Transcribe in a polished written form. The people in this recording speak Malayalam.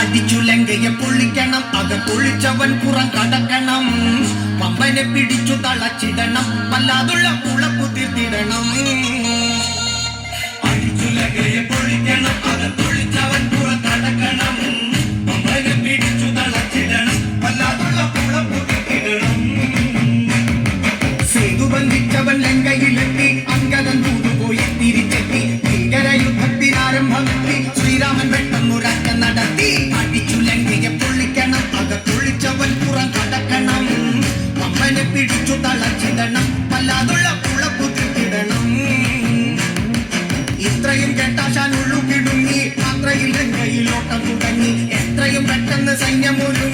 അടിച്ചു ലങ്കയെ പൊള്ളിക്കണം, അകത്തൊളിച്ചവൻ പുറം കടക്കണം. പമ്പനെ പിടിച്ചു തളച്ചിടണം, വല്ലാതുള്ള കുളപ്പു തീർത്തിടണം. അടിച്ചു ലങ്കയെ പൊള്ളിക്കണം, അകത്തൊളിച്ചവൻ പുറം കടക്കണം. പമ്പനെ പിടിച്ചു തളച്ചിടണം, വല്ലാതുള്ള കുളപ്പു തീർത്തിടണം. സേതു ബന്ധിച്ചവൻ ലങ്കയിലെത്തി, അങ്കദൻ തൂതുപോയി തിരിച്ചെത്തി. ഭീകരയുദ്ധത്തിനാരംഭമെത്തി, ശ്രീരാമൻ പെട്ടെന്നുരക്ക നടത്തി. അടിച്ചു ലങ്കയെ പൊള്ളിക്കണം, അകത്തൊളിച്ചവൻ പുറം കടക്കണം. പമ്പനെ പിടിച്ചു തളച്ചിടണം, വല്ലാതുള്ള കുളപ്പു തീർത്തിടണം. ഇത്രയും കേട്ടാശാൻ ഉള്ളു കിടുങ്ങി, മാത്രയിൽ ലങ്കയിലോട്ടം തുടങ്ങി. എത്രയും പെട്ടെന്ന് സൈന്യമൊരു